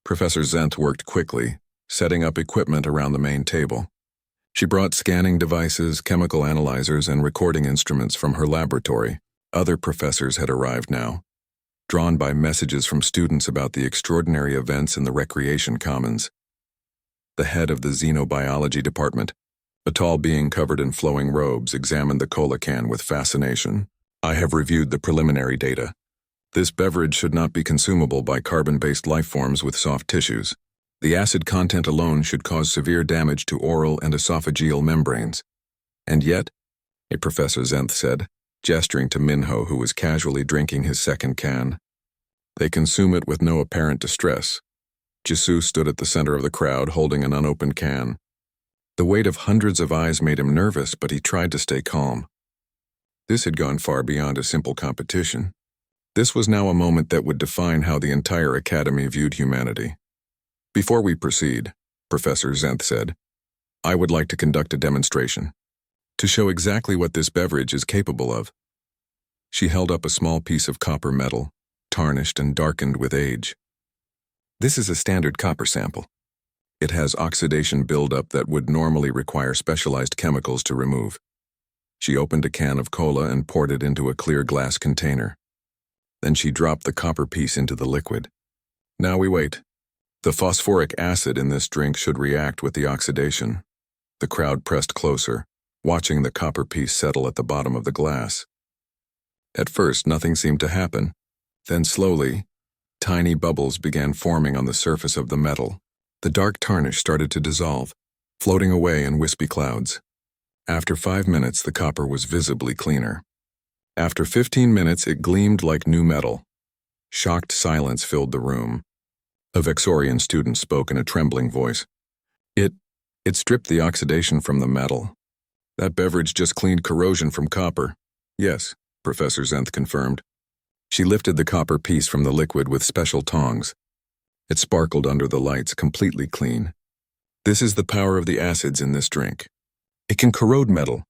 Professor Zenth worked quickly, setting up equipment around the main table. She brought scanning devices, chemical analyzers, and recording instruments from her laboratory. Other professors had arrived now, drawn by messages from students about the extraordinary events in the recreation commons. The head of the xenobiology department, a tall being covered in flowing robes, examined the cola can with fascination. "I have reviewed the preliminary data. This beverage should not be consumable by carbon-based life forms with soft tissues. The acid content alone should cause severe damage to oral and esophageal membranes. And yet," a Professor Zenth said, gesturing to Minho, who was casually drinking his second can, "they consume it with no apparent distress." Jisoo stood at the center of the crowd, holding an unopened can. The weight of hundreds of eyes made him nervous, but he tried to stay calm. This had gone far beyond a simple competition. This was now a moment that would define how the entire academy viewed humanity. "Before we proceed," Professor Zenth said, "I would like to conduct a demonstration to show exactly what this beverage is capable of." She held up a small piece of copper metal, tarnished and darkened with age. "This is a standard copper sample. It has oxidation buildup that would normally require specialized chemicals to remove." She opened a can of cola and poured it into a clear glass container. Then she dropped the copper piece into the liquid. "Now we wait. The phosphoric acid in this drink should react with the oxidation." The crowd pressed closer, watching the copper piece settle at the bottom of the glass. At first, nothing seemed to happen. Then slowly, tiny bubbles began forming on the surface of the metal. The dark tarnish started to dissolve, floating away in wispy clouds. After 5 minutes, the copper was visibly cleaner. After 15 minutes, it gleamed like new metal. Shocked silence filled the room. A Vexorian student spoke in a trembling voice. It stripped the oxidation from the metal. That beverage just cleaned corrosion from copper." "Yes," Professor Zenth confirmed. She lifted the copper piece from the liquid with special tongs. It sparkled under the lights, completely clean. "This is the power of the acids in this drink. It can corrode metal.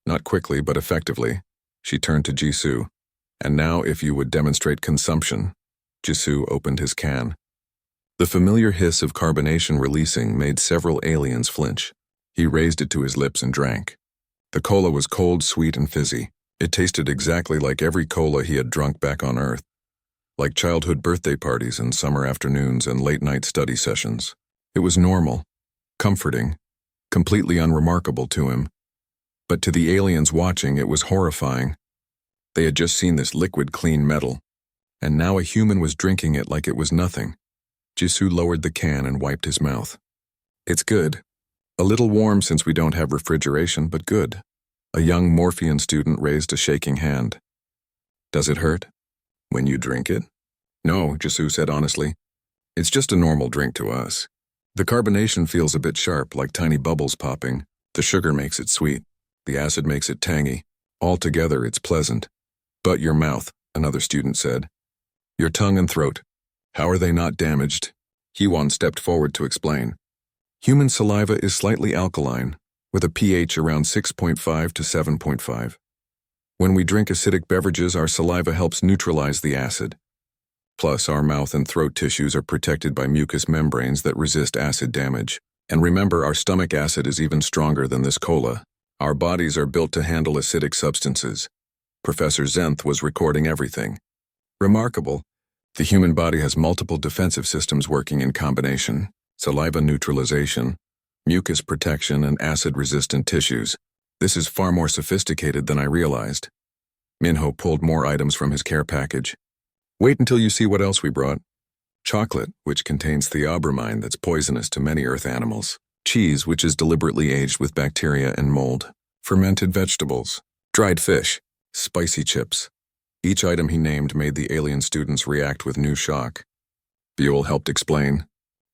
Not quickly, but effectively." She turned to Jisoo. "And now if you would demonstrate consumption." Jisoo opened his can. The familiar hiss of carbonation releasing made several aliens flinch. He raised it to his lips and drank. The cola was cold, sweet, and fizzy. It tasted exactly like every cola he had drunk back on Earth, like childhood birthday parties and summer afternoons and late-night study sessions. It was normal, comforting, completely unremarkable to him. But to the aliens watching, it was horrifying. They had just seen this liquid clean metal, and now a human was drinking it like it was nothing. Jisoo lowered the can and wiped his mouth. "It's good. A little warm since we don't have refrigeration, but good." A young Morphean student raised a shaking hand. "Does it hurt when you drink it?" "No," Jisoo said honestly. "It's just a normal drink to us. The carbonation feels a bit sharp, like tiny bubbles popping. The sugar makes it sweet. The acid makes it tangy. Altogether, it's pleasant." "But your mouth," another student said. "Your tongue and throat. How are they not damaged?" Hee-won stepped forward to explain. "Human saliva is slightly alkaline, with a pH around 6.5 to 7.5. When we drink acidic beverages, our saliva helps neutralize the acid. Plus, our mouth and throat tissues are protected by mucous membranes that resist acid damage. And remember, our stomach acid is even stronger than this cola. Our bodies are built to handle acidic substances." Professor Zenth was recording everything. "Remarkable. The human body has multiple defensive systems working in combination: saliva neutralization, mucus protection, and acid-resistant tissues. This is far more sophisticated than I realized." Minho pulled more items from his care package. "Wait until you see what else we brought. Chocolate, which contains theobromine that's poisonous to many earth animals. Cheese, which is deliberately aged with bacteria and mold. Fermented vegetables. Dried fish. Spicy chips." Each item he named made the alien students react with new shock. Buell helped explain.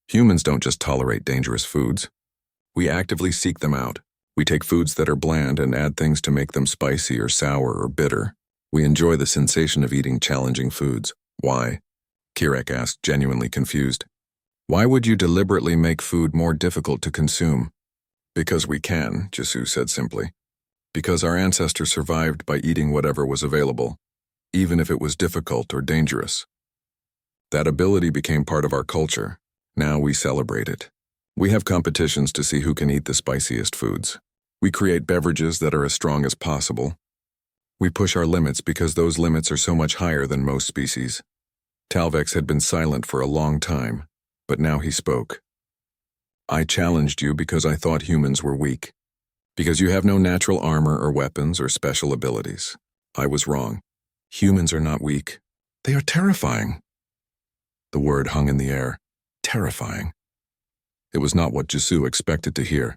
"Humans don't just tolerate dangerous foods. We actively seek them out. We take foods that are bland and add things to make them spicy or sour or bitter. We enjoy the sensation of eating challenging foods." "Why?" Kirek asked, genuinely confused. "Why would you deliberately make food more difficult to consume?" "Because we can," Jisoo said simply. "Because our ancestors survived by eating whatever was available, even if it was difficult or dangerous. That ability became part of our culture, Now we celebrate it. We have competitions to see who can eat the spiciest foods. We create beverages that are as strong as possible. We push our limits because those limits are so much higher than most species. Talvex had been silent for a long time, but now he spoke. I challenged you because I thought humans were weak. Because you have no natural armor or weapons or special abilities. I was wrong. Humans are not weak. They are terrifying. The word hung in the air. Terrifying. It was not what Jisoo expected to hear,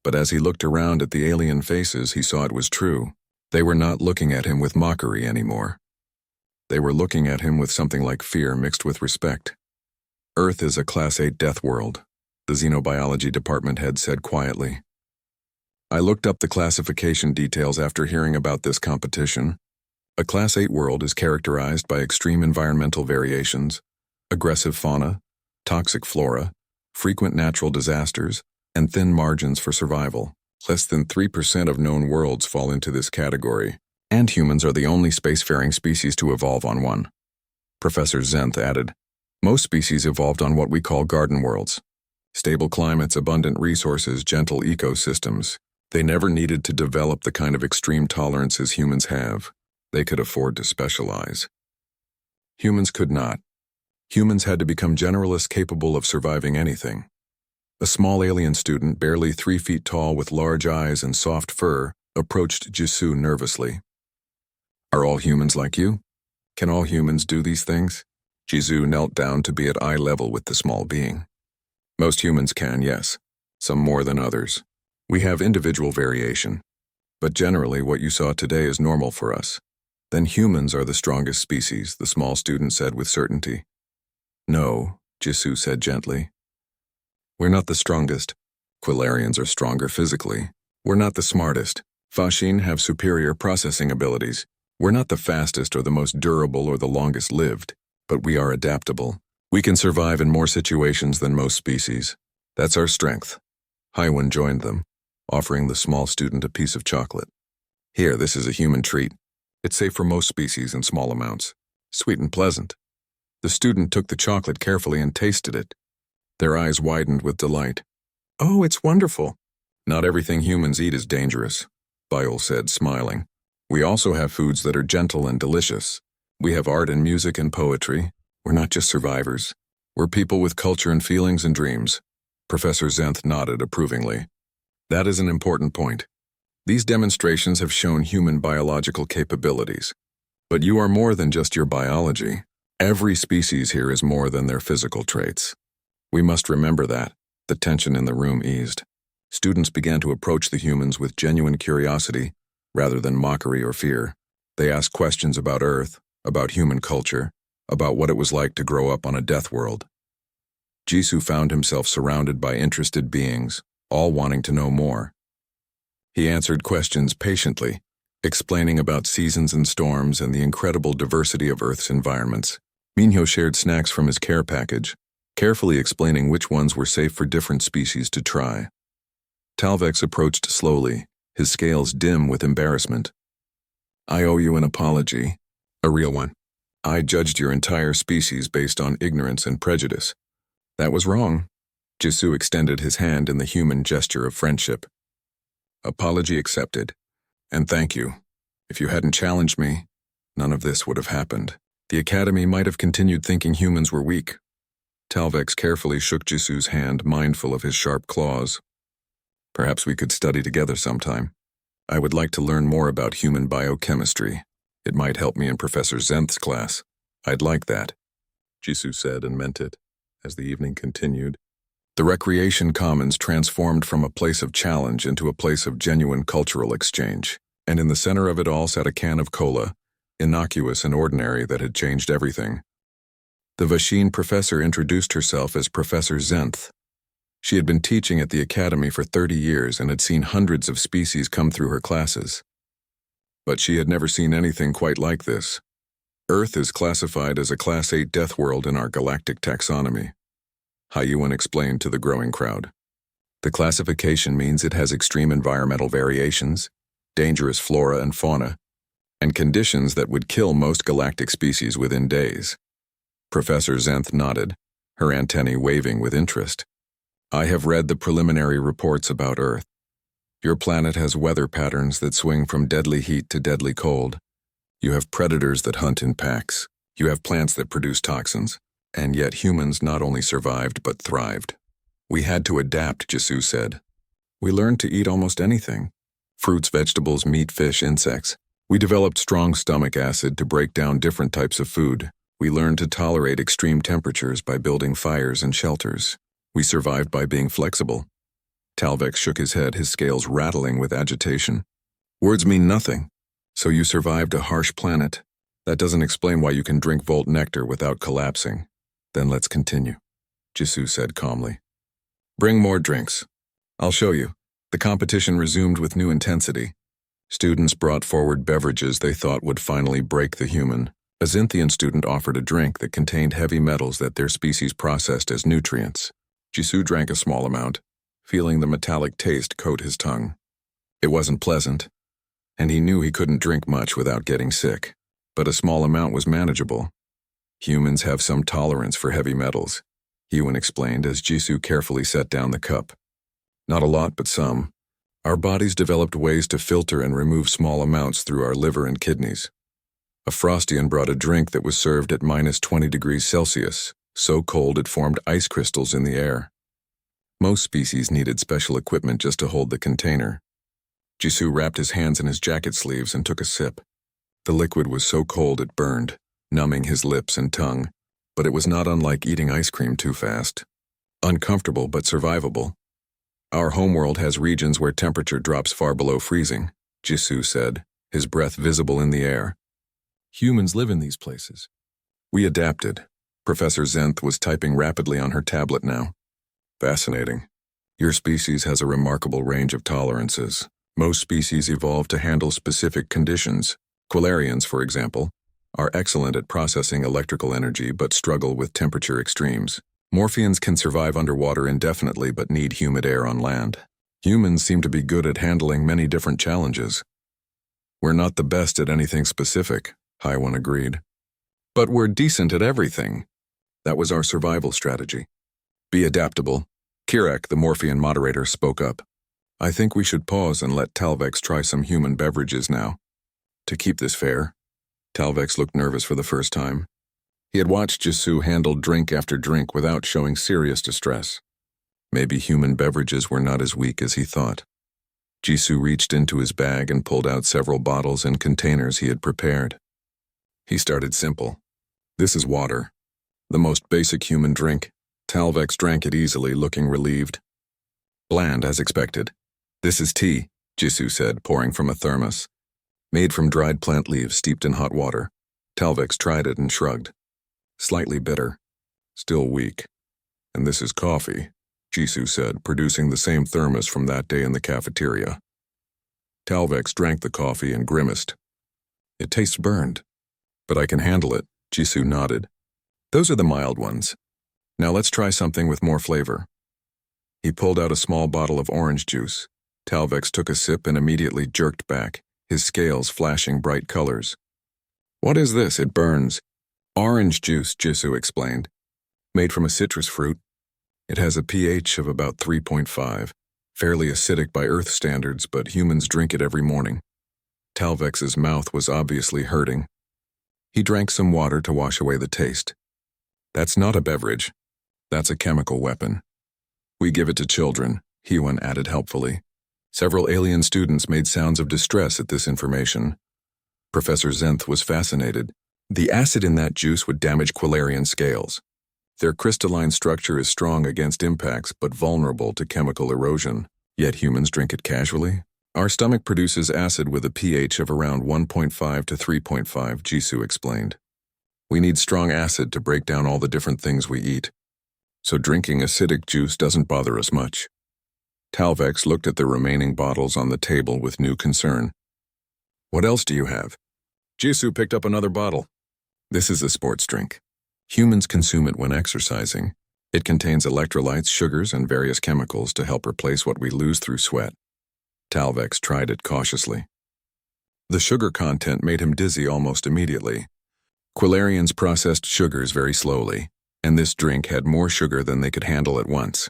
but as he looked around at the alien faces, he saw it was true. They were not looking at him with mockery anymore. They were looking at him with something like fear mixed with respect. Earth is a Class 8 death world, the xenobiology department head said quietly. I looked up the classification details after hearing about this competition. A Class 8 world is characterized by extreme environmental variations, aggressive fauna, toxic flora, frequent natural disasters, and thin margins for survival. Less than 3% of known worlds fall into this category, and humans are the only spacefaring species to evolve on one. Professor Zenth added, most species evolved on what we call garden worlds. Stable climates, abundant resources, gentle ecosystems. They never needed to develop the kind of extreme tolerances humans have. They could afford to specialize. Humans could not. Humans had to become generalists capable of surviving anything. A small alien student, barely 3 feet tall with large eyes and soft fur, approached Jisoo nervously. Are all humans like you? Can all humans do these things? Jisoo knelt down to be at eye level with the small being. Most humans can, yes. Some more than others. We have individual variation. But generally what you saw today is normal for us. Then humans are the strongest species, the small student said with certainty. No, Jisoo said gently. We're not the strongest. Quillarians are stronger physically. We're not the smartest. Fashin have superior processing abilities. We're not the fastest or the most durable or the longest lived, but we are adaptable. We can survive in more situations than most species. That's our strength. Haiwan joined them, offering the small student a piece of chocolate. Here, this is a human treat. It's safe for most species in small amounts. Sweet and pleasant. The student took the chocolate carefully and tasted it. Their eyes widened with delight. Oh, it's wonderful. Not everything humans eat is dangerous, Biol said, smiling. We also have foods that are gentle and delicious. We have art and music and poetry. We're not just survivors. We're people with culture and feelings and dreams. Professor Zenth nodded approvingly. That is an important point. These demonstrations have shown human biological capabilities. But you are more than just your biology. Every species here is more than their physical traits. We must remember that. The tension in the room eased. Students began to approach the humans with genuine curiosity, rather than mockery or fear. They asked questions about Earth, about human culture, about what it was like to grow up on a death world. Jisoo found himself surrounded by interested beings, all wanting to know more. He answered questions patiently, explaining about seasons and storms and the incredible diversity of Earth's environments. Minho shared snacks from his care package, carefully explaining which ones were safe for different species to try. Talvex approached slowly, his scales dim with embarrassment. I owe you an apology, a real one. I judged your entire species based on ignorance and prejudice. That was wrong. Jisoo extended his hand in the human gesture of friendship. Apology accepted. And thank you. If you hadn't challenged me, none of this would have happened. The Academy might have continued thinking humans were weak. Talvex carefully shook Jisoo's hand, mindful of his sharp claws. Perhaps we could study together sometime. I would like to learn more about human biochemistry. It might help me in Professor Zenth's class. I'd like that, Jisoo said and meant it. As the evening continued, the recreation commons transformed from a place of challenge into a place of genuine cultural exchange. And in the center of it all sat a can of cola, innocuous and ordinary, that had changed everything. The Vashin professor introduced herself as Professor Zenth. She had been teaching at the academy for 30 years and had seen hundreds of species come through her classes. But she had never seen anything quite like this. Earth is classified as a Class 8 death world in our galactic taxonomy, Haiwan explained to the growing crowd. The classification means it has extreme environmental variations, dangerous flora and fauna, and conditions that would kill most galactic species within days. Professor Zenth nodded, her antennae waving with interest. I have read the preliminary reports about Earth. Your planet has weather patterns that swing from deadly heat to deadly cold. You have predators that hunt in packs. You have plants that produce toxins. And yet humans not only survived but thrived. We had to adapt, Jisoo said. We learned to eat almost anything. Fruits, vegetables, meat, fish, insects. We developed strong stomach acid to break down different types of food. We learned to tolerate extreme temperatures by building fires and shelters. We survived by being flexible. Talvex shook his head, his scales rattling with agitation. Words mean nothing. So you survived a harsh planet. That doesn't explain why you can drink Volt nectar without collapsing. Then let's continue, Jisoo said calmly. Bring more drinks. I'll show you. The competition resumed with new intensity. Students brought forward beverages they thought would finally break the human. A Xinthian student offered a drink that contained heavy metals that their species processed as nutrients. Jisoo drank a small amount, feeling the metallic taste coat his tongue. It wasn't pleasant, and he knew he couldn't drink much without getting sick, but a small amount was manageable. Humans have some tolerance for heavy metals, Ewan explained as Jisoo carefully set down the cup. Not a lot, but some. Our bodies developed ways to filter and remove small amounts through our liver and kidneys. A Frostian brought a drink that was served at -20°C, so cold it formed ice crystals in the air. Most species needed special equipment just to hold the container. Jisoo wrapped his hands in his jacket sleeves and took a sip. The liquid was so cold it burned, numbing his lips and tongue, but it was not unlike eating ice cream too fast. Uncomfortable but survivable. Our homeworld has regions where temperature drops far below freezing, Jisoo said, his breath visible in the air. Humans live in these places. We adapted. Professor Zenth was typing rapidly on her tablet now. Fascinating. Your species has a remarkable range of tolerances. Most species evolve to handle specific conditions. Quilarians, for example, are excellent at processing electrical energy but struggle with temperature extremes. Morphians can survive underwater indefinitely but need humid air on land. Humans seem to be good at handling many different challenges. We're not the best at anything specific, Haiwan agreed. But we're decent at everything. That was our survival strategy. Be adaptable. Kirak, the Morphian moderator, spoke up. I think we should pause and let Talvex try some human beverages now. To keep this fair. Talvex looked nervous for the first time. He had watched Jisoo handle drink after drink without showing serious distress. Maybe human beverages were not as weak as he thought. Jisoo reached into his bag and pulled out several bottles and containers he had prepared. He started simple. This is water. The most basic human drink. Talvex drank it easily, looking relieved. Bland, as expected. This is tea, Jisoo said, pouring from a thermos. Made from dried plant leaves steeped in hot water. Talvex tried it and shrugged. Slightly bitter. Still weak. And this is coffee, Jisoo said, producing the same thermos from that day in the cafeteria. Talvex drank the coffee and grimaced. It tastes burned. But I can handle it, Jisoo nodded. Those are the mild ones. Now let's try something with more flavor. He pulled out a small bottle of orange juice. Talvex took a sip and immediately jerked back, his scales flashing bright colors. What is this? It burns. Orange juice, Jisoo explained. Made from a citrus fruit. It has a pH of about 3.5, fairly acidic by Earth standards, but humans drink it every morning. Talvex's mouth was obviously hurting. He drank some water to wash away the taste. That's not a beverage. That's a chemical weapon. We give it to children, Hwan added helpfully. Several alien students made sounds of distress at this information. Professor Zenth was fascinated. The acid in that juice would damage Quilarian scales. Their crystalline structure is strong against impacts but vulnerable to chemical erosion. Yet humans drink it casually? Our stomach produces acid with a pH of around 1.5 to 3.5, Jisoo explained. We need strong acid to break down all the different things we eat. So drinking acidic juice doesn't bother us much. Talvex looked at the remaining bottles on the table with new concern. What else do you have? Jisoo picked up another bottle. This is a sports drink. Humans consume it when exercising. It contains electrolytes, sugars, and various chemicals to help replace what we lose through sweat. Talvex tried it cautiously. The sugar content made him dizzy almost immediately. Quilarians processed sugars very slowly. and this drink had more sugar than they could handle at once.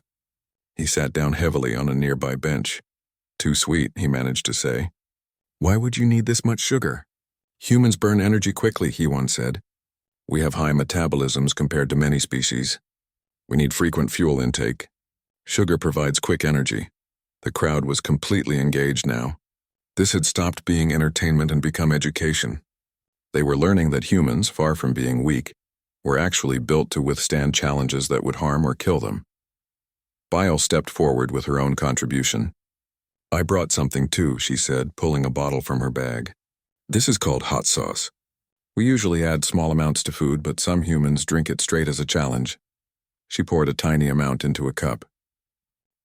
He sat down heavily on a nearby bench. Too sweet, he managed to say. Why would you need this much sugar? Humans burn energy quickly, he once said. We have high metabolisms compared to many species. We need frequent fuel intake. Sugar provides quick energy. The crowd was completely engaged now. This had stopped being entertainment and become education. They were learning that humans, far from being weak, were actually built to withstand challenges that would harm or kill them. Bile stepped forward with her own contribution. I brought something too, she said, pulling a bottle from her bag. This is called hot sauce. We usually add small amounts to food, but some humans drink it straight as a challenge. She poured a tiny amount into a cup.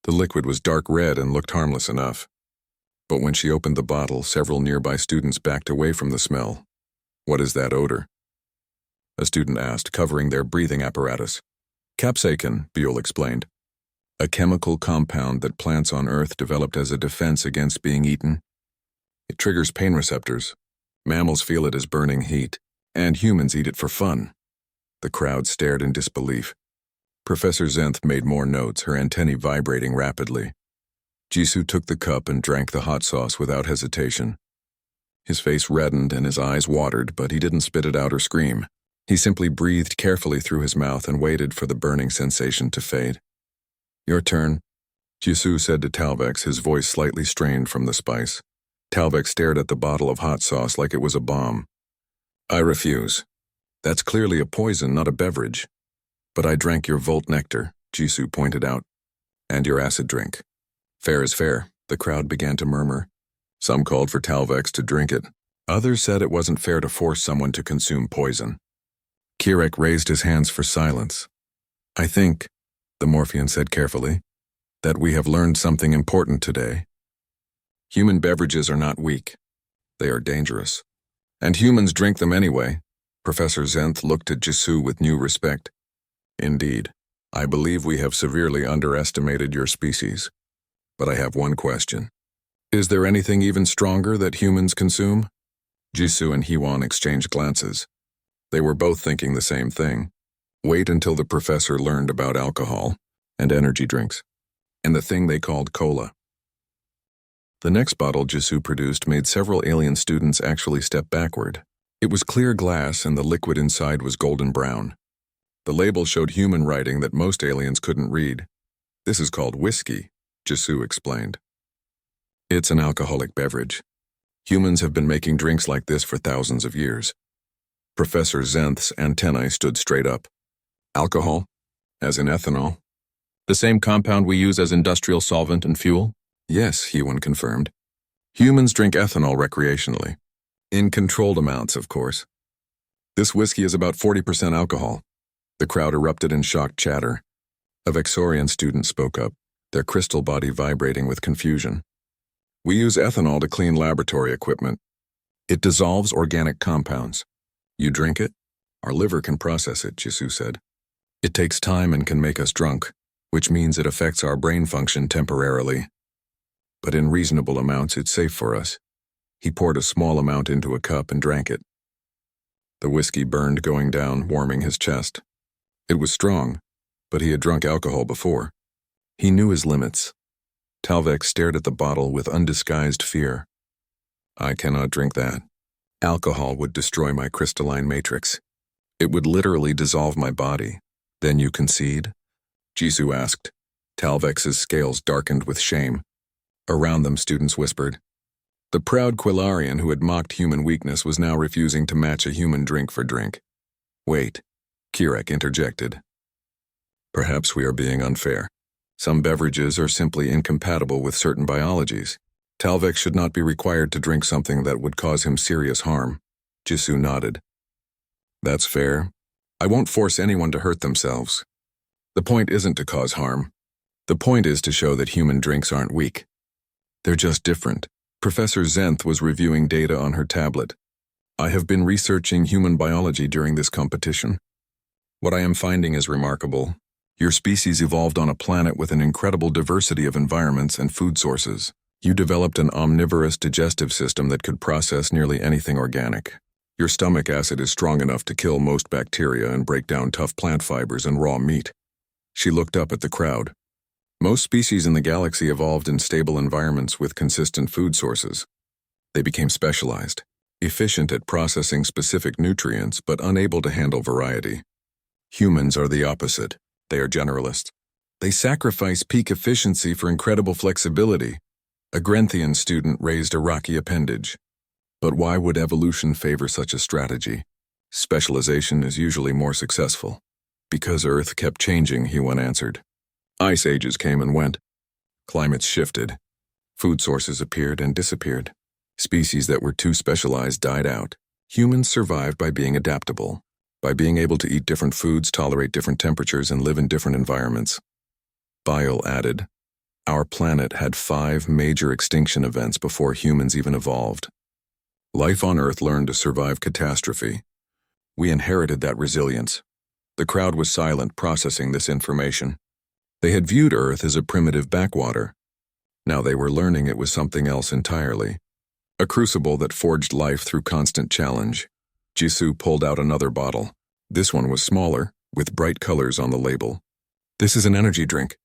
The liquid was dark red and looked harmless enough. But when she opened the bottle, several nearby students backed away from the smell. What is that odor? A student asked, covering their breathing apparatus. Capsaicin, Buell explained. A chemical compound that plants on Earth developed as a defense against being eaten. It triggers pain receptors. Mammals feel it as burning heat, and humans eat it for fun. The crowd stared in disbelief. Professor Zenth made more notes, her antennae vibrating rapidly. Jisoo took the cup and drank the hot sauce without hesitation. His face reddened and his eyes watered, but he didn't spit it out or scream. He simply breathed carefully through his mouth and waited for the burning sensation to fade. Your turn, Jisoo said to Talvex, his voice slightly strained from the spice. Talvex stared at the bottle of hot sauce like it was a bomb. I refuse. That's clearly a poison, not a beverage. But I drank your Volt Nectar, Jisoo pointed out. And your acid drink. Fair is fair, the crowd began to murmur. Some called for Talvex to drink it. Others said it wasn't fair to force someone to consume poison. Kirek raised his hands for silence. I think, the Morphean said carefully, that we have learned something important today. Human beverages are not weak. They are dangerous. And humans drink them anyway. Professor Zenth looked at Jisoo with new respect. Indeed, I believe we have severely underestimated your species. But I have one question. Is there anything even stronger that humans consume? Jisoo and Hwon exchanged glances. They were both thinking the same thing. Wait until the professor learned about alcohol and energy drinks, and the thing they called cola. The next bottle Jisoo produced made several alien students actually step backward. It was clear glass and the liquid inside was golden brown. The label showed human writing that most aliens couldn't read. This is called whiskey, Jisoo explained. It's an alcoholic beverage. Humans have been making drinks like this for thousands of years. Professor Zenth's antennae stood straight up. Alcohol? As in ethanol? The same compound we use as industrial solvent and fuel? Yes, Hwon confirmed. Humans drink ethanol recreationally. In controlled amounts, of course. This whiskey is about 40% alcohol. The crowd erupted in shocked chatter. A Vexorian student spoke up, their crystal body vibrating with confusion. We use ethanol to clean laboratory equipment. It dissolves organic compounds. You drink it? Our liver can process it, Jisoo said. It takes time and can make us drunk, which means it affects our brain function temporarily. But in reasonable amounts, it's safe for us. He poured a small amount into a cup and drank it. The whiskey burned going down, warming his chest. It was strong, but he had drunk alcohol before. He knew his limits. Talvex stared at the bottle with undisguised fear. I cannot drink that. Alcohol would destroy my crystalline matrix. It would literally dissolve my body. Then you concede? Jisoo asked. Talvex's scales darkened with shame. Around them, students whispered. The proud Quillarian who had mocked human weakness was now refusing to match a human drink for drink. Wait, Kirek interjected. Perhaps we are being unfair. Some beverages are simply incompatible with certain biologies. Talvex should not be required to drink something that would cause him serious harm. Jisoo nodded. That's fair. I won't force anyone to hurt themselves. The point isn't to cause harm. The point is to show that human drinks aren't weak. They're just different. Professor Zenth was reviewing data on her tablet. I have been researching human biology during this competition. What I am finding is remarkable. Your species evolved on a planet with an incredible diversity of environments and food sources. You developed an omnivorous digestive system that could process nearly anything organic. Your stomach acid is strong enough to kill most bacteria and break down tough plant fibers and raw meat. She looked up at the crowd. Most species in the galaxy evolved in stable environments with consistent food sources. They became specialized, efficient at processing specific nutrients but unable to handle variety. Humans are the opposite. They are generalists. They sacrifice peak efficiency for incredible flexibility. A Grenthian student raised a rocky appendage. But why would evolution favor such a strategy? Specialization is usually more successful. Because Earth kept changing, he answered. Ice ages came and went. Climates shifted. Food sources appeared and disappeared. Species that were too specialized died out. Humans survived by being adaptable, by being able to eat different foods, tolerate different temperatures, and live in different environments. Bile added, our planet had 5 major extinction events before humans even evolved. Life on Earth learned to survive catastrophe. We inherited that resilience. The crowd was silent, processing this information. They had viewed Earth as a primitive backwater. Now they were learning it was something else entirely. A crucible that forged life through constant challenge. Jisoo pulled out another bottle. This one was smaller, with bright colors on the label. This is an energy drink.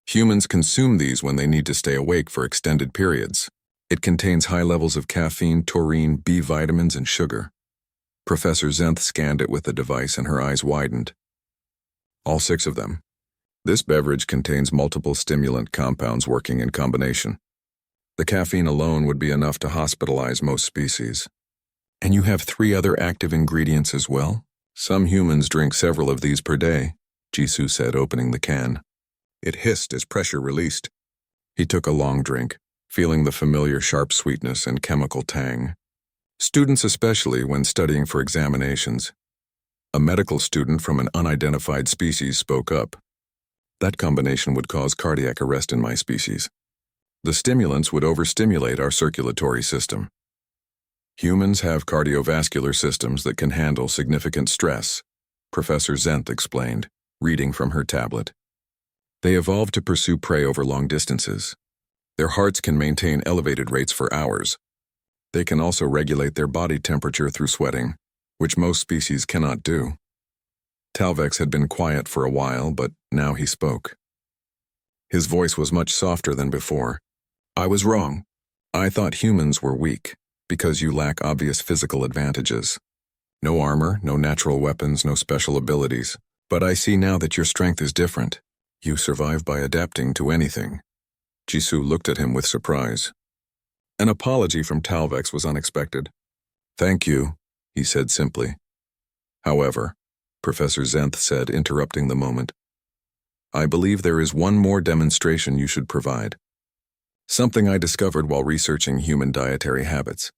Humans consume these when they need to stay awake for extended periods. It contains high levels of caffeine, taurine, B vitamins, and sugar. Professor Zenth scanned it with the device and her eyes widened. All 6 of them. This beverage contains multiple stimulant compounds working in combination. The caffeine alone would be enough to hospitalize most species. And you have 3 other active ingredients as well? Some humans drink several of these per day, Jisoo said, opening the can. It hissed as pressure released. He took a long drink, feeling the familiar sharp sweetness and chemical tang. Students especially when studying for examinations. A medical student from an unidentified species spoke up. That combination would cause cardiac arrest in my species. The stimulants would overstimulate our circulatory system. Humans have cardiovascular systems that can handle significant stress, Professor Zenth explained, reading from her tablet. They evolved to pursue prey over long distances. Their hearts can maintain elevated rates for hours. They can also regulate their body temperature through sweating, which most species cannot do. Talvex had been quiet for a while, but now he spoke. His voice was much softer than before. I was wrong. I thought humans were weak, because you lack obvious physical advantages. No armor, no natural weapons, no special abilities. But I see now that your strength is different. You survive by adapting to anything. Jisoo looked at him with surprise. An apology from Talvex was unexpected. Thank you, he said simply. However, Professor Zenth said, interrupting the moment, I believe there is one more demonstration you should provide. Something I discovered while researching human dietary habits.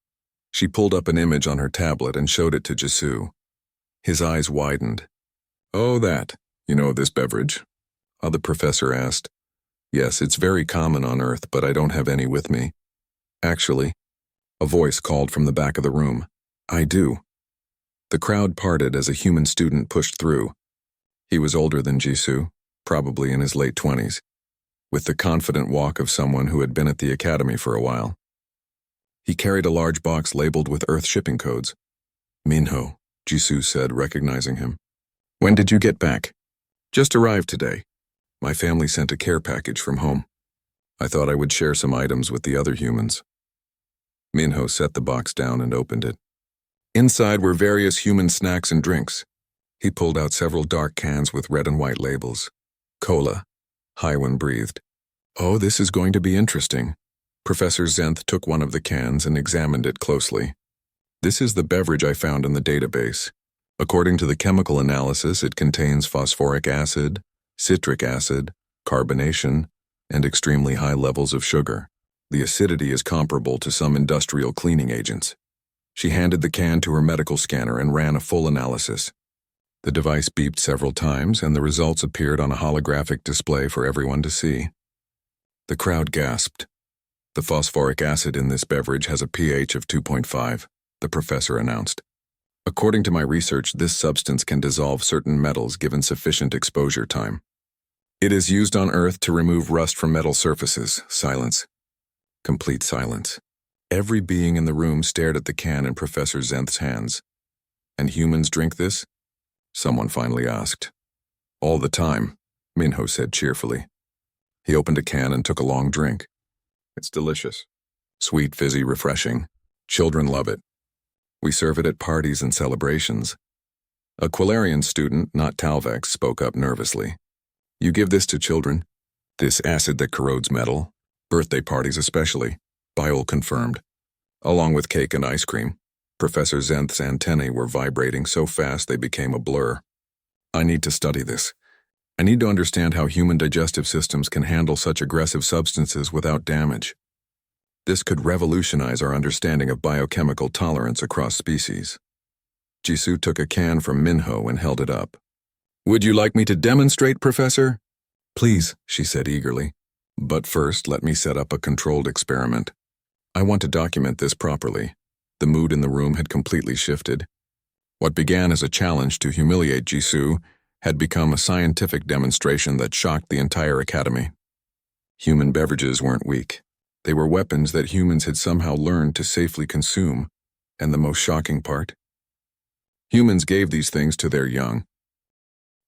She pulled up an image on her tablet and showed it to Jisoo. His eyes widened. Oh, that. You know this beverage? The professor asked. Yes, it's very common on Earth, but I don't have any with me. Actually, a voice called from the back of the room. I do. The crowd parted as a human student pushed through. He was older than Jisoo, probably in his late 20s, with the confident walk of someone who had been at the academy for a while. He carried a large box labeled with Earth shipping codes. Minho, Jisoo said, recognizing him. When did you get back? Just arrived today. My family sent a care package from home. I thought I would share some items with the other humans. Minho set the box down and opened it. Inside were various human snacks and drinks. He pulled out several dark cans with red and white labels. Cola. Hywen breathed. Oh, this is going to be interesting. Professor Zenth took one of the cans and examined it closely. This is the beverage I found in the database. According to the chemical analysis, it contains phosphoric acid, citric acid, carbonation, and extremely high levels of sugar. The acidity is comparable to some industrial cleaning agents. She handed the can to her medical scanner and ran a full analysis. The device beeped several times, and the results appeared on a holographic display for everyone to see. The crowd gasped. The phosphoric acid in this beverage has a pH of 2.5, the professor announced. According to my research, this substance can dissolve certain metals given sufficient exposure time. It is used on Earth to remove rust from metal surfaces. Silence. Complete silence. Every being in the room stared at the can in Professor Zenth's hands. And humans drink this? Someone finally asked. All the time, Minho said cheerfully. He opened a can and took a long drink. It's delicious. Sweet, fizzy, refreshing. Children love it. We serve it at parties and celebrations. A Quilarian student, not Talvex, spoke up nervously. You give this to children? This acid that corrodes metal? Birthday parties especially, Biol confirmed. Along with cake and ice cream. Professor Zenth's antennae were vibrating so fast they became a blur. I need to study this. I need to understand how human digestive systems can handle such aggressive substances without damage. This could revolutionize our understanding of biochemical tolerance across species. Jisoo took a can from Minho and held it up. Would you like me to demonstrate, Professor? Please, she said eagerly. But first, let me set up a controlled experiment. I want to document this properly. The mood in the room had completely shifted. What began as a challenge to humiliate Jisoo had become a scientific demonstration that shocked the entire academy. Human beverages weren't weak. They were weapons that humans had somehow learned to safely consume, and the most shocking part? Humans gave these things to their young.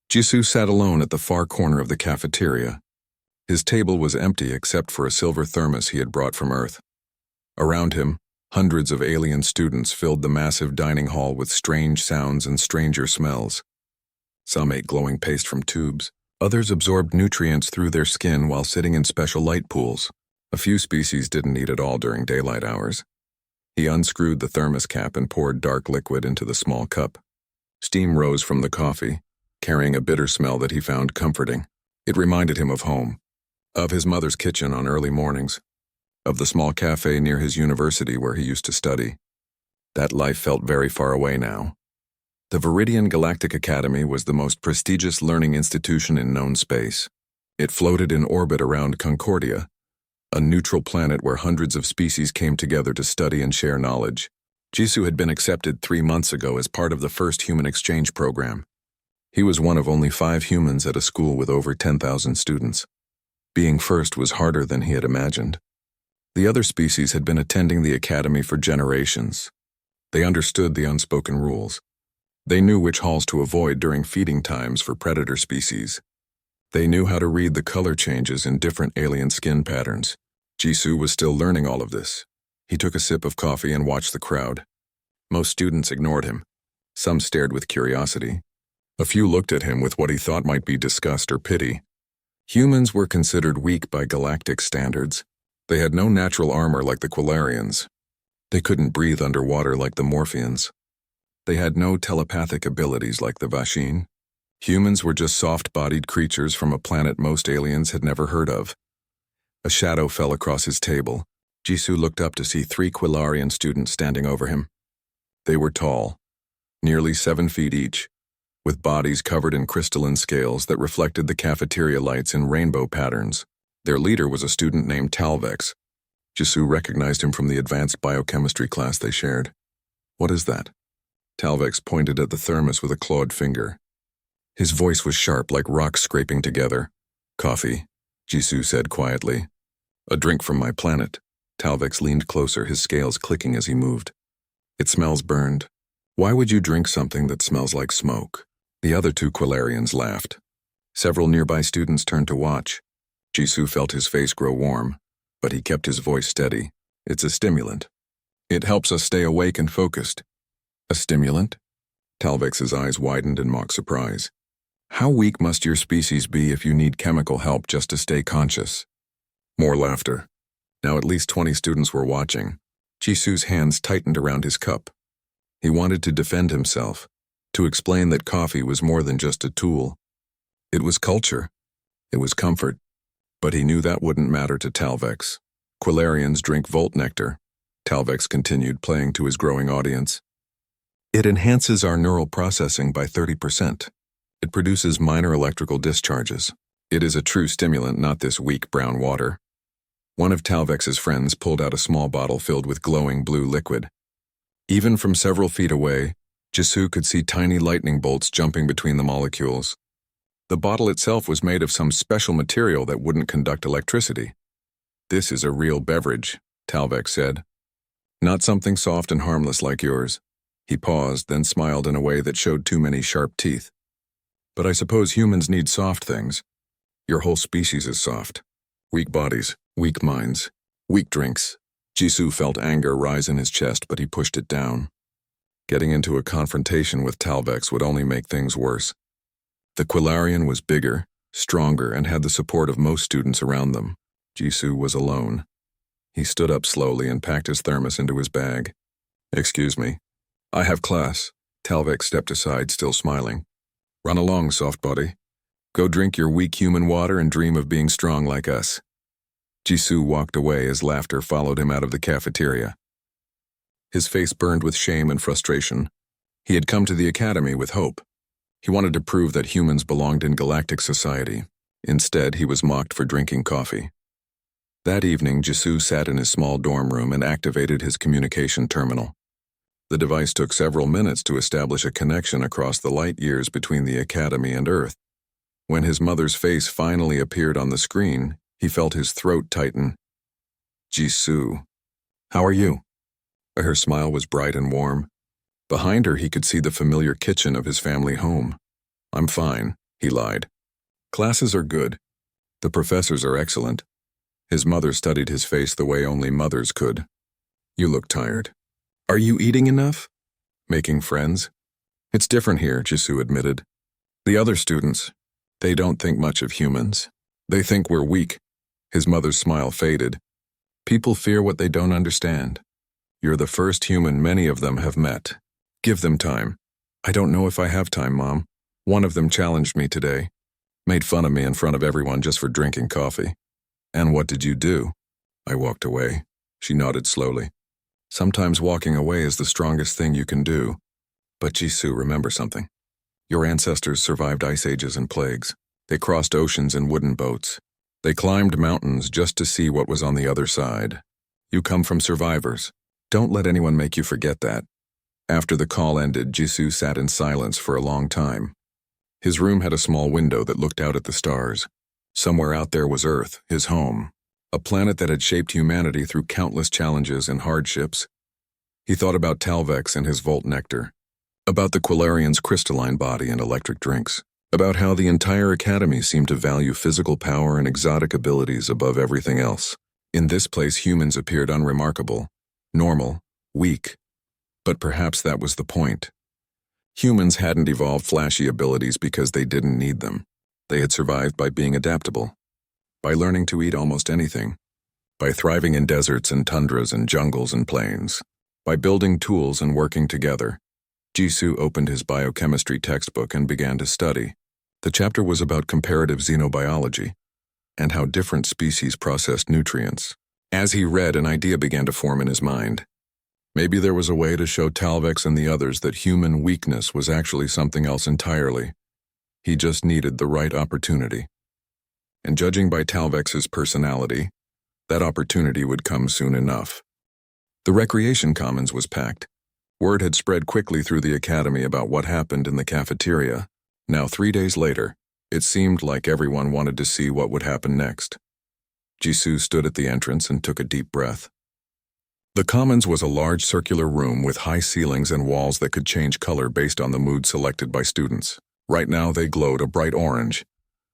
Jisoo sat alone at the far corner of the cafeteria. His table was empty except for a silver thermos he had brought from Earth. Around him, hundreds of alien students filled the massive dining hall with strange sounds and stranger smells. Some ate glowing paste from tubes. Others absorbed nutrients through their skin while sitting in special light pools. A few species didn't eat at all during daylight hours. He unscrewed the thermos cap and poured dark liquid into the small cup. Steam rose from the coffee, carrying a bitter smell that he found comforting. It reminded him of home, of his mother's kitchen on early mornings, of the small cafe near his university where he used to study. That life felt very far away now. The Viridian Galactic Academy was the most prestigious learning institution in known space. It floated in orbit around Concordia, a neutral planet where hundreds of species came together to study and share knowledge. Jisoo had been accepted 3 months ago as part of the first human exchange program. He was one of only 5 humans at a school with over 10,000 students. Being first was harder than he had imagined. The other species had been attending the academy for generations. They understood the unspoken rules. They knew which halls to avoid during feeding times for predator species. They knew how to read the color changes in different alien skin patterns. Jisoo was still learning all of this. He took a sip of coffee and watched the crowd. Most students ignored him. Some stared with curiosity. A few looked at him with what he thought might be disgust or pity. Humans were considered weak by galactic standards. They had no natural armor like the Quilarians. They couldn't breathe underwater like the Morphians. They had no telepathic abilities like the Vashin. Humans were just soft-bodied creatures from a planet most aliens had never heard of. A shadow fell across his table. Jisoo looked up to see 3 Quilarian students standing over him. They were tall, nearly 7 feet each, with bodies covered in crystalline scales that reflected the cafeteria lights in rainbow patterns. Their leader was a student named Talvex. Jisoo recognized him from the advanced biochemistry class they shared. What is that? Talvex pointed at the thermos with a clawed finger. His voice was sharp like rocks scraping together. Coffee, Jisoo said quietly. A drink from my planet. Talvex leaned closer, his scales clicking as he moved. It smells burned. Why would you drink something that smells like smoke? The other 2 Quilarians laughed. Several nearby students turned to watch. Jisoo felt his face grow warm, but he kept his voice steady. It's a stimulant. It helps us stay awake and focused. A stimulant? Talvex's eyes widened in mock surprise. How weak must your species be if you need chemical help just to stay conscious? More laughter. Now at least 20 students were watching. Jisoo's hands tightened around his cup. He wanted to defend himself, to explain that coffee was more than just a tool. It was culture. It was comfort. But he knew that wouldn't matter to Talvex. Quilarians drink Volt nectar, Talvex continued, playing to his growing audience. It enhances our neural processing by 30%. It produces minor electrical discharges. It is a true stimulant, not this weak brown water. One of Talvex's friends pulled out a small bottle filled with glowing blue liquid. Even from several feet away, Jisoo could see tiny lightning bolts jumping between the molecules. The bottle itself was made of some special material that wouldn't conduct electricity. This is a real beverage, Talvex said. Not something soft and harmless like yours. He paused, then smiled in a way that showed too many sharp teeth. But I suppose humans need soft things. Your whole species is soft. Weak bodies, weak minds, weak drinks. Jisoo felt anger rise in his chest, but he pushed it down. Getting into a confrontation with Talvex would only make things worse. The Quillarian was bigger, stronger, and had the support of most students around them. Jisoo was alone. He stood up slowly and packed his thermos into his bag. "Excuse me. I have class." Talvex stepped aside, still smiling. "Run along, soft body. Go drink your weak human water and dream of being strong like us." Jisoo walked away as laughter followed him out of the cafeteria. His face burned with shame and frustration. He had come to the academy with hope. He wanted to prove that humans belonged in galactic society. Instead, he was mocked for drinking coffee. That evening, Jisoo sat in his small dorm room and activated his communication terminal. The device took several minutes to establish a connection across the light years between the academy and Earth. When his mother's face finally appeared on the screen, he felt his throat tighten. "Jisoo, how are you?" Her smile was bright and warm. Behind her, he could see the familiar kitchen of his family home. "I'm fine," he lied. "Classes are good. The professors are excellent." His mother studied his face the way only mothers could. "You look tired. Are you eating enough? Making friends?" "It's different here," Jisoo admitted. "The other students, they don't think much of humans. They think we're weak." His mother's smile faded. "People fear what they don't understand. You're the first human many of them have met. Give them time." "I don't know if I have time, Mom. One of them challenged me today. Made fun of me in front of everyone just for drinking coffee." "And what did you do?" "I walked away." She nodded slowly. "Sometimes walking away is the strongest thing you can do." "But Jisoo, remember something. Your ancestors survived ice ages and plagues. They crossed oceans in wooden boats. They climbed mountains just to see what was on the other side. You come from survivors. Don't let anyone make you forget that." After the call ended, Jisoo sat in silence for a long time. His room had a small window that looked out at the stars. Somewhere out there was Earth, his home, a planet that had shaped humanity through countless challenges and hardships. He thought about Talvex and his Volt nectar, about the Quillarian's crystalline body and electric drinks, about how the entire academy seemed to value physical power and exotic abilities above everything else. In this place, humans appeared unremarkable, normal, weak. But perhaps that was the point. Humans hadn't evolved flashy abilities because they didn't need them. They had survived by being adaptable, by learning to eat almost anything, by thriving in deserts and tundras and jungles and plains, by building tools and working together. Jisoo opened his biochemistry textbook and began to study. The chapter was about comparative xenobiology and how different species processed nutrients. As he read, an idea began to form in his mind. Maybe there was a way to show Talvex and the others that human weakness was actually something else entirely. He just needed the right opportunity. And judging by Talvex's personality, that opportunity would come soon enough. The recreation commons was packed. Word had spread quickly through the academy about what happened in the cafeteria. Now, 3 days later, it seemed like everyone wanted to see what would happen next. Jisoo stood at the entrance and took a deep breath. The commons was a large circular room with high ceilings and walls that could change color based on the mood selected by students. Right now they glowed a bright orange,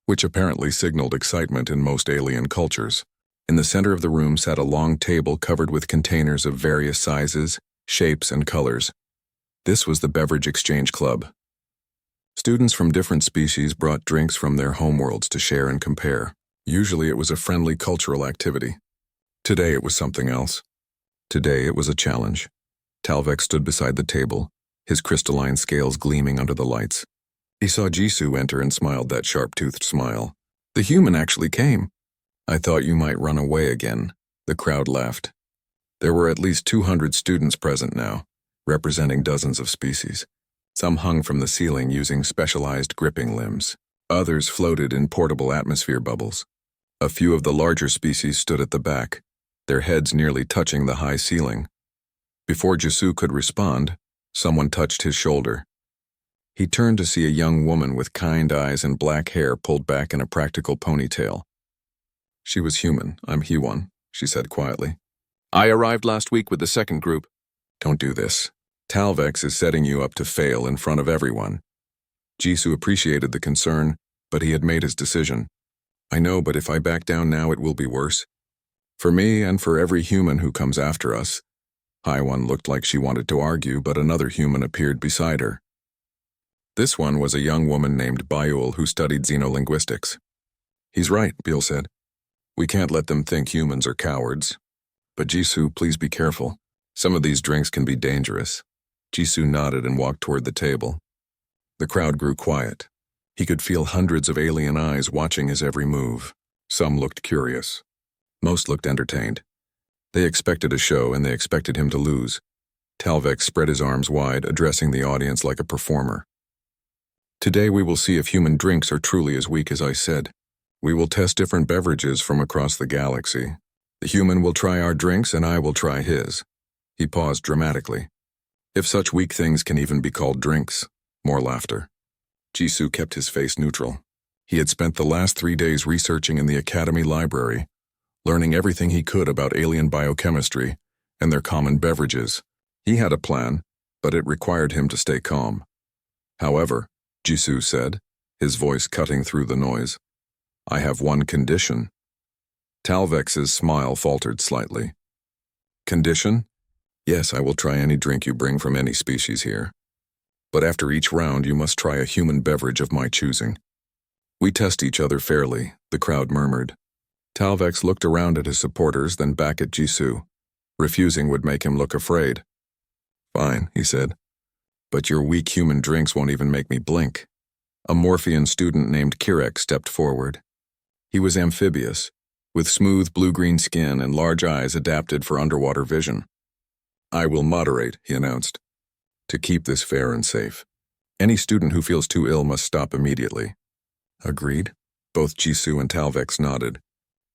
which apparently signaled excitement in most alien cultures. In the center of the room sat a long table covered with containers of various sizes, shapes, and colors. This was the Beverage Exchange Club. Students from different species brought drinks from their homeworlds to share and compare. Usually it was a friendly cultural activity. Today it was something else. Today it was a challenge. Talvex stood beside the table, his crystalline scales gleaming under the lights. He saw Jisoo enter and smiled that sharp-toothed smile. "The human actually came." "I thought you might run away again." The crowd laughed. There were at least 200 students present now, representing dozens of species. Some hung from the ceiling using specialized gripping limbs. Others floated in portable atmosphere bubbles. A few of the larger species stood at the back, their heads nearly touching the high ceiling. Before Jisoo could respond, someone touched his shoulder. He turned to see a young woman with kind eyes and black hair pulled back in a practical ponytail. "She was human. I'm Hee-won," she said quietly. "I arrived last week with the second group." "Don't do this." Talvex is setting you up to fail in front of everyone. Jisoo appreciated the concern, but he had made his decision. I know, but if I back down now, it will be worse. For me and for every human who comes after us. Haiwan looked like she wanted to argue, but another human appeared beside her. This one was a young woman named Bayul who studied xenolinguistics. He's right, Beal said. We can't let them think humans are cowards. But Jisoo, please be careful. Some of these drinks can be dangerous. Jisoo nodded and walked toward the table. The crowd grew quiet. He could feel hundreds of alien eyes watching his every move. Some looked curious. Most looked entertained. They expected a show and they expected him to lose. Talvex spread his arms wide, addressing the audience like a performer. Today we will see if human drinks are truly as weak as I said. We will test different beverages from across the galaxy. The human will try our drinks and I will try his. He paused dramatically. If such weak things can even be called drinks. More laughter. Jisoo kept his face neutral. He had spent the last 3 days researching in the Academy Library, learning everything he could about alien biochemistry and their common beverages. He had a plan, but it required him to stay calm. However, Jisoo said, his voice cutting through the noise, I have one condition. Talvex's smile faltered slightly. Condition? Yes, I will try any drink you bring from any species here. But after each round, you must try a human beverage of my choosing. We test each other fairly, the crowd murmured. Talvex looked around at his supporters, then back at Jisoo. Refusing would make him look afraid. Fine, he said. But your weak human drinks won't even make me blink. A Morphean student named Kirek stepped forward. He was amphibious, with smooth blue-green skin and large eyes adapted for underwater vision. I will moderate, he announced, to keep this fair and safe. Any student who feels too ill must stop immediately. Agreed. Both Jisoo and Talvex nodded.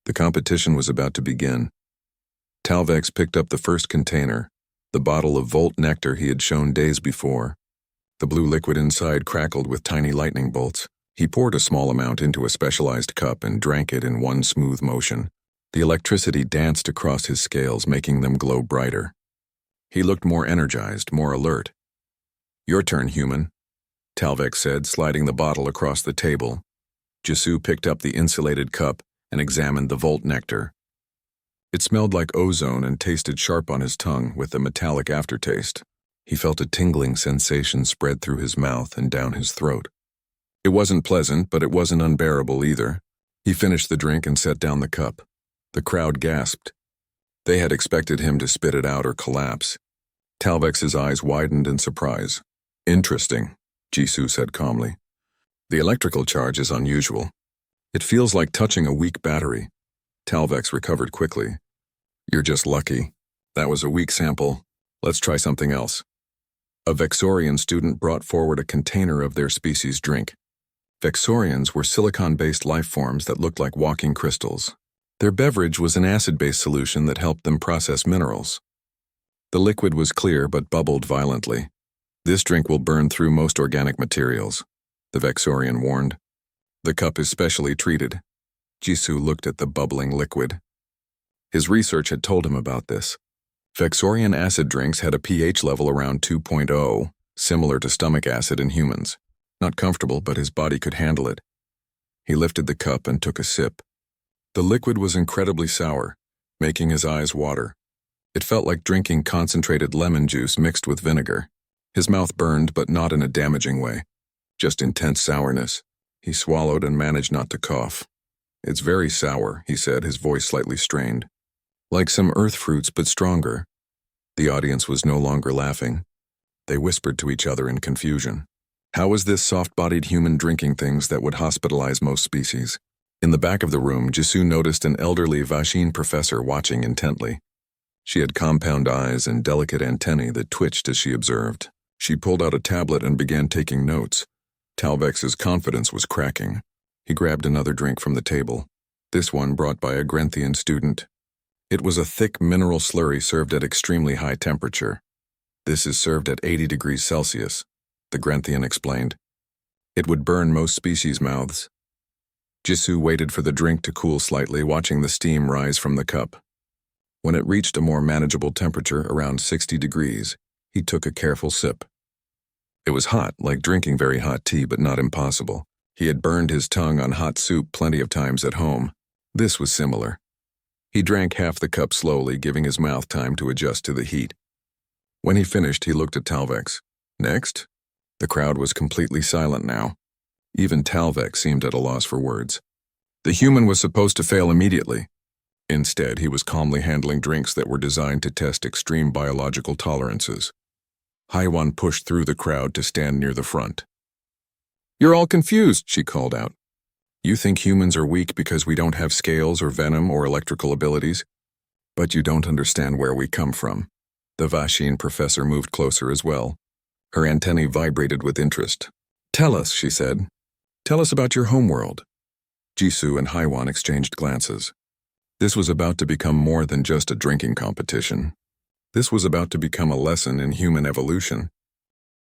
The competition was about to begin. Talvex picked up the first container, the bottle of Volt nectar he had shown days before. The blue liquid inside crackled with tiny lightning bolts. He poured a small amount into a specialized cup and drank it in one smooth motion. The electricity danced across his scales, making them glow brighter. He looked more energized, more alert. Your turn, human, Talvex said, sliding the bottle across the table. Jisoo picked up the insulated cup and examined the Volt nectar. It smelled like ozone and tasted sharp on his tongue with a metallic aftertaste. He felt a tingling sensation spread through his mouth and down his throat. It wasn't pleasant, but it wasn't unbearable either. He finished the drink and set down the cup. The crowd gasped. They had expected him to spit it out or collapse. Talvex's eyes widened in surprise. Interesting, Jisoo said calmly. The electrical charge is unusual. It feels like touching a weak battery. Talvex recovered quickly. You're just lucky. That was a weak sample. Let's try something else. A Vexorian student brought forward a container of their species' drink. Vexorians were silicon-based life forms that looked like walking crystals. Their beverage was an acid-based solution that helped them process minerals. The liquid was clear but bubbled violently. This drink will burn through most organic materials, the Vexorian warned. The cup is specially treated. Jisoo looked at the bubbling liquid. His research had told him about this. Vexorian acid drinks had a pH level around 2.0, similar to stomach acid in humans. Not comfortable, but his body could handle it. He lifted the cup and took a sip. The liquid was incredibly sour, making his eyes water. It felt like drinking concentrated lemon juice mixed with vinegar. His mouth burned, but not in a damaging way. Just intense sourness. He swallowed and managed not to cough. It's very sour, he said, his voice slightly strained. Like some earth fruits, but stronger. The audience was no longer laughing. They whispered to each other in confusion. How was this soft-bodied human drinking things that would hospitalize most species? In the back of the room, Jisoo noticed an elderly Vashin professor watching intently. She had compound eyes and delicate antennae that twitched as she observed. She pulled out a tablet and began taking notes. Talvex's confidence was cracking. He grabbed another drink from the table, this one brought by a Grenthian student. It was a thick mineral slurry served at extremely high temperature. This is served at 80 degrees Celsius, the Grenthian explained. It would burn most species' mouths. Jisoo waited for the drink to cool slightly, watching the steam rise from the cup. When it reached a more manageable temperature, around 60 degrees, He took a careful sip. It was hot, like drinking very hot tea, but not impossible. He had burned his tongue on hot soup plenty of times at home. This was similar. He drank half the cup slowly, giving his mouth time to adjust to the heat. When he finished, he looked at Talvex. Next? The crowd was completely silent now. Even Talvex seemed at a loss for words. The human was supposed to fail immediately. Instead, he was calmly handling drinks that were designed to test extreme biological tolerances. Haiwan pushed through the crowd to stand near the front. "You're all confused," she called out. "You think humans are weak because we don't have scales or venom or electrical abilities? But you don't understand where we come from." The Vashin professor moved closer as well. Her antennae vibrated with interest. "Tell us," she said. "Tell us about your homeworld." Jisoo and Haiwan exchanged glances. This was about to become more than just a drinking competition. This was about to become a lesson in human evolution.